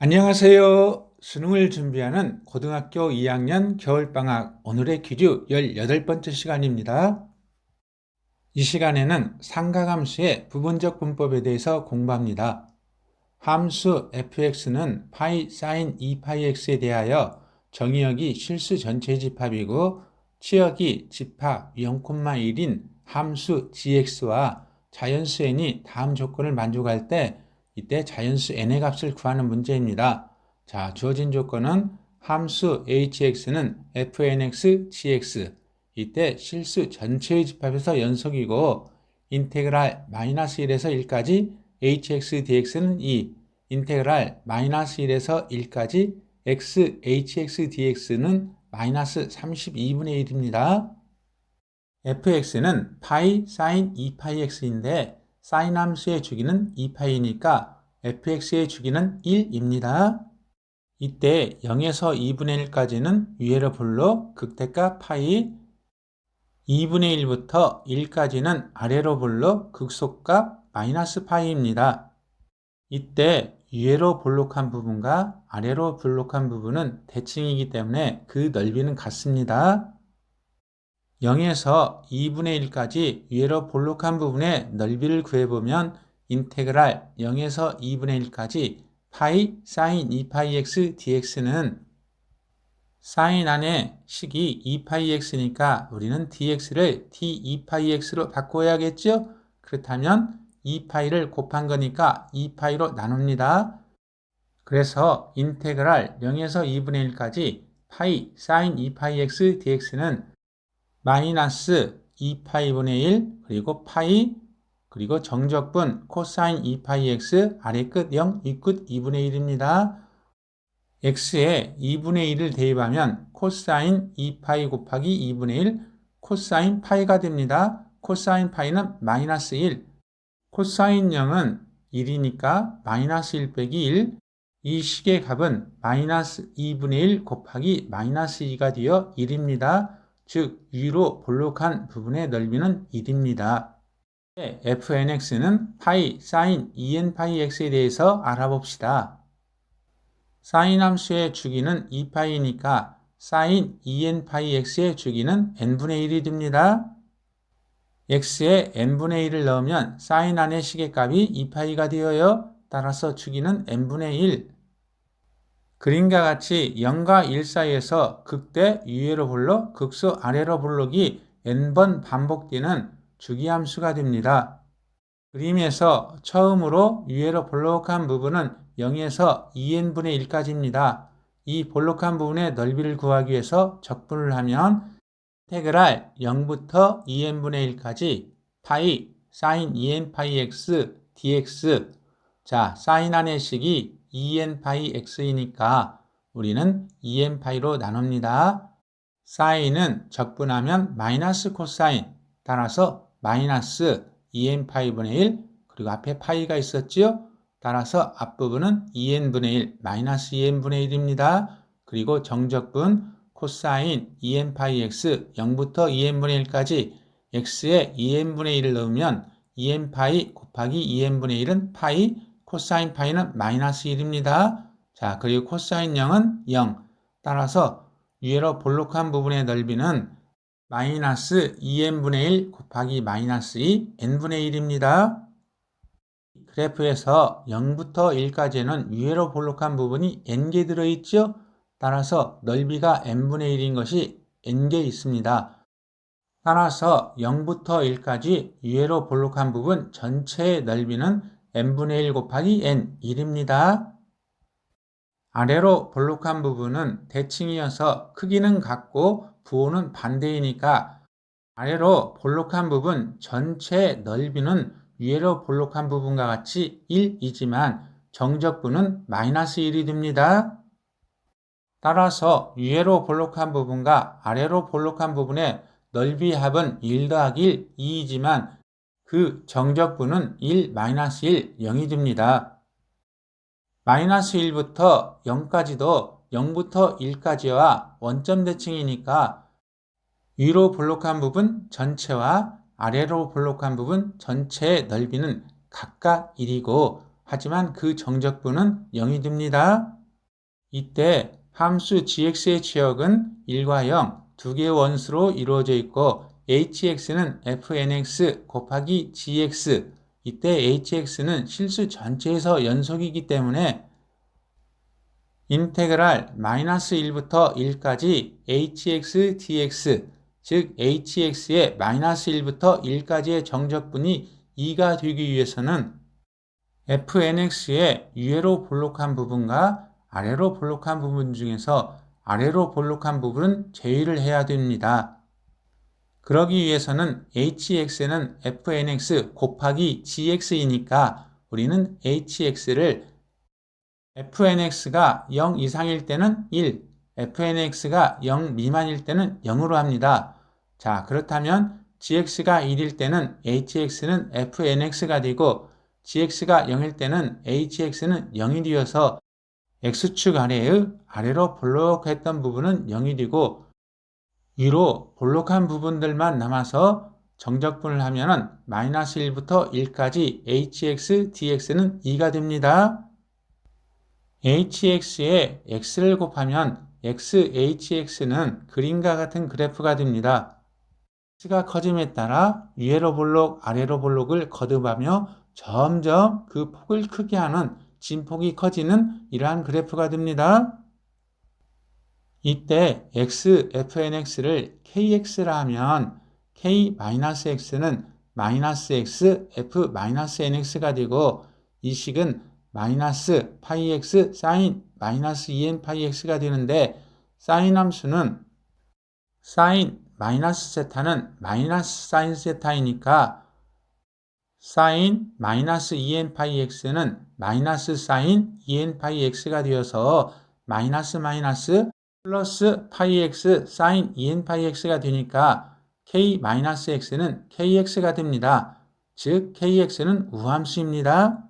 안녕하세요. 수능을 준비하는 고등학교 2학년 겨울방학 오늘의 퀴즈 18번째 시간입니다. 이 시간에는 상가함수의 부분적 분법에 대해서 공부합니다. 함수 fx는 파이 sin 2파이x에 대하여 정의역이 실수 전체 집합이고 치역이 집합 0,1인 함수 gx와 자연수 n이 다음 조건을 만족할 때 이때 자연수 n의 값을 구하는 문제입니다. 자, 주어진 조건은 함수 hx는 fnx gx 이때 실수 전체의 집합에서 연속이고 인테그랄 -1에서 1까지 hx dx는 2, 인테그랄 -1에서 1까지 x hx dx는 마이너스 32분의 1입니다. fx는 파이 sin 2파이x인데 sin 함수의 주기는 2파이니까 fx의 주기는 1입니다. 이때 0에서 2분의 1까지는 위에로 볼록 극대값 파이, 2분의 1부터 1까지는 아래로 볼록 극소값 마이너스 파이입니다. 이때 위로 볼록한 부분과 아래로 볼록한 부분은 대칭이기 때문에 그 넓이는 같습니다. 0에서 2분의 1까지 위로 볼록한 부분의 넓이를 구해보면 인테그랄 0에서 2분의 1까지 파이 sin 2파이x dx는 sin 안에 식이 2파이x니까 우리는 dx를 d2파이x로 바꿔야겠죠? 그렇다면 2파이를 곱한 거니까 2파이로 나눕니다. 그래서 인테그랄 0에서 2분의 1까지 파이 sin 2파이x dx는 마이너스 2파이분의 1 그리고 파이 그리고 정적분 코사인 2파이x 아래 끝 0 윗끝 2분의 1입니다. x에 2분의 1을 대입하면 코사인 2파이 곱하기 2분의 1 코사인 파이가 됩니다. 코사인 파이는 마이너스 1 코사인 0은 1이니까 마이너스 1 빼기 1 이 식의 값은 마이너스 2분의 1 곱하기 마이너스 2가 되어 1입니다. 즉 위로 볼록한 부분의 넓이는 1입니다. fnx는 파이 sin 2n파이x에 대해서 알아봅시다. sin 함수의 주기는 2파이니까 sin 2n파이x의 주기는 n분의 1이 됩니다. x에 n분의 1을 넣으면 sin 안의 시계값이 2파이가 되어요. 따라서 주기는 n분의 1. 그림과 같이 0과 1 사이에서 극대 위로 볼록, 극소 아래로 볼록이 n번 반복되는 주기함수가 됩니다. 그림에서 처음으로 위로 볼록한 부분은 0에서 2n분의 1까지입니다. 이 볼록한 부분의 넓이를 구하기 위해서 적분을 하면 인테그랄 0부터 2n분의 1까지 파이 sin 2n파이 x dx 자, sin 안의 식이 2n파이 x이니까 우리는 2n파이로 나눕니다. sin은 적분하면 마이너스 코사인 따라서 마이너스 2n파이분의 1 그리고 앞에 파이가 있었죠? 따라서 앞부분은 2n분의 1 마이너스 2n분의 1입니다. 그리고 정적분 코사인 2n파이 x 0부터 2n분의 1까지 x에 2n분의 1을 넣으면 2n파이 곱하기 2n분의 1은 파이 코사인 파이는 마이너스 1입니다. 자, 그리고 코사인 0은 0. 따라서 위로 볼록한 부분의 넓이는 마이너스 2n분의 1 곱하기 마이너스 2 n분의 1입니다. 그래프에서 0부터 1까지는 위로 볼록한 부분이 n개 들어있죠? 따라서 넓이가 n분의 1인 것이 n개 있습니다. 따라서 0부터 1까지 위로 볼록한 부분 전체의 넓이는 n분의 1 곱하기 n 1입니다. 아래로 볼록한 부분은 대칭이어서 크기는 같고 부호는 반대이니까 아래로 볼록한 부분 전체의 넓이는 위로 볼록한 부분과 같이 1이지만 정적분은 마이너스 1이 됩니다. 따라서 위로 볼록한 부분과 아래로 볼록한 부분의 넓이 합은 1 더하기 1, 2이지만 그 정적분은 1, 마이너스 1, 0이 됩니다. 마이너스 1부터 0까지도 0부터 1까지와 원점 대칭이니까 위로 볼록한 부분 전체와 아래로 볼록한 부분 전체의 넓이는 각각 1이고 하지만 그 정적분은 0이 됩니다. 이때 함수 gx의 지역은 1과 0 두 개의 원수로 이루어져 있고 hx는 fnx 곱하기 gx, 이때 hx는 실수 전체에서 연속이기 때문에 인테그랄 마이너스 1부터 1까지 hx dx, 즉 hx의 마이너스 1부터 1까지의 정적분이 2가 되기 위해서는 fnx의 위로 볼록한 부분과 아래로 볼록한 부분 중에서 아래로 볼록한 부분은 제외를 해야 됩니다. 그러기 위해서는 hx는 fnx 곱하기 gx이니까 우리는 hx를 fnx가 0 이상일 때는 1, fnx가 0 미만일 때는 0으로 합니다. 자, 그렇다면 gx가 1일 때는 hx는 fnx가 되고 gx가 0일 때는 hx는 0이 되어서 x축 아래의 아래로 볼록했던 부분은 0이 되고 위로 볼록한 부분들만 남아서 정적분을 하면 마이너스 1부터 1까지 hx dx는 2가 됩니다. hx에 x를 곱하면 xhx는 그림과 같은 그래프가 됩니다. x가 커짐에 따라 위로 볼록 아래로 볼록을 거듭하며 점점 그 폭을 크게 하는 진폭이 커지는 이러한 그래프가 됩니다. 이때 fnx를 kx라 하면 k-x는 마이너스 x f-nx가 되고 이 식은 마이너스 파이x 사인 마이너스 2n 파이x가 되는데 사인 함수는 사인 마이너스 세타는 마이너스 사인 세타이니까 사인 마이너스 2n 파이 x는 마이너스 사인 2n 파이 x가 되어서 마이너스 마이너스 플러스 파이 x 사인 2n 파이 x가 되니까 k 마이너스 x는 kx가 됩니다. 즉 kx는 우함수입니다.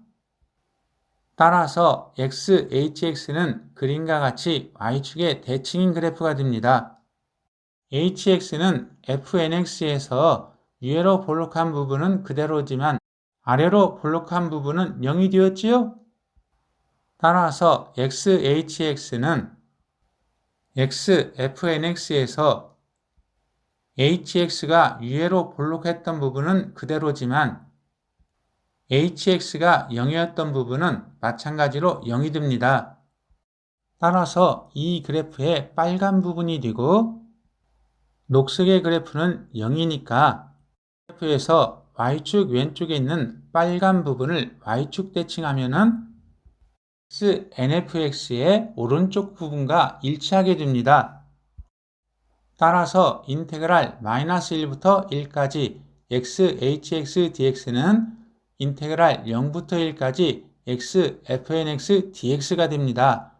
따라서 hx는 그림과 같이 y축의 대칭인 그래프가 됩니다. hx는 fnx에서 위로 볼록한 부분은 그대로지만 아래로 볼록한 부분은 0이 되었지요? 따라서 xhx는 xfnx에서 hx가 위로 볼록했던 부분은 그대로지만 hx가 0이었던 부분은 마찬가지로 0이 됩니다. 따라서 이 그래프의 빨간 부분이 되고 녹색의 그래프는 0이니까 그래프에서 y축 왼쪽에 있는 빨간 부분을 y축 대칭하면은 nfx의 오른쪽 부분과 일치하게 됩니다. 따라서 인테그랄 마이너스 1부터 1까지 xhx dx는 인테그랄 0부터 1까지 x fnx dx가 됩니다.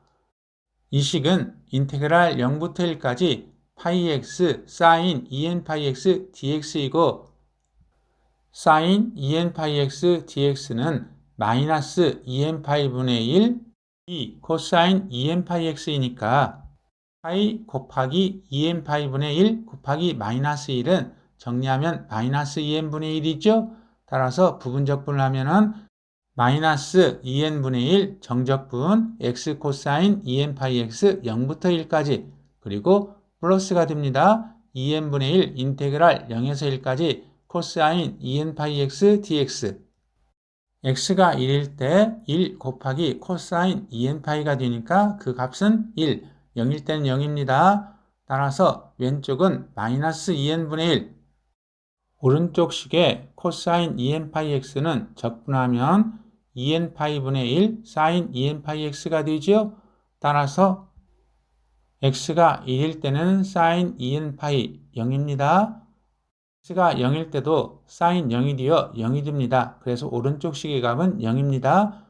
이 식은 인테그랄 0부터 1까지 파이 x 사인 2n 파이 x dx이고 사인 2n 파이 x dx는 마이너스 2n 파이 분의 1 코사인 2n 파이 x이니까 파이 곱하기 2n 파이 분의 1 곱하기 마이너스 1은 정리하면 마이너스 2n 분의 1이죠. 따라서 부분적분을 하면은 마이너스 2n 분의 1 정적분 x 코사인 2n 파이 x 0부터 1까지 그리고 플러스가 됩니다. 2n 분의 1 인테그랄 0에서 1까지 코사인 2n 파이 x dx x가 1일 때 1 곱하기 코사인 2n 파이가 되니까 그 값은 1, 0일 때는 0입니다. 따라서 왼쪽은 마이너스 2n 분의 1 오른쪽 식의 코사인 2n 파이 x는 적분하면 2n 파이 분의 1 사인 2n 파이 x가 되죠. 따라서 x가 1일 때는 사인 2n 파이 0입니다. x가 0일 때도 사인 0이 되어 0이 됩니다. 그래서 오른쪽 식의 값은 0입니다.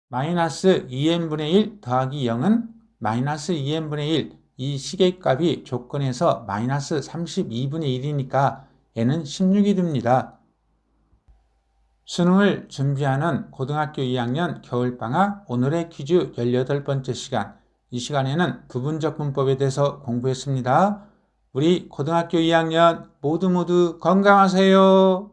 마이너스 2n분의 1 더하기 0은 마이너스 2n분의 1 이 식의 값이 조건에서 마이너스 32분의 1이니까 얘는 16이 됩니다. 수능을 준비하는 고등학교 2학년 겨울방학 오늘의 퀴즈 18번째 시간 이 시간에는 부분적 문법에 대해서 공부했습니다. 우리 고등학교 2학년 모두 건강하세요.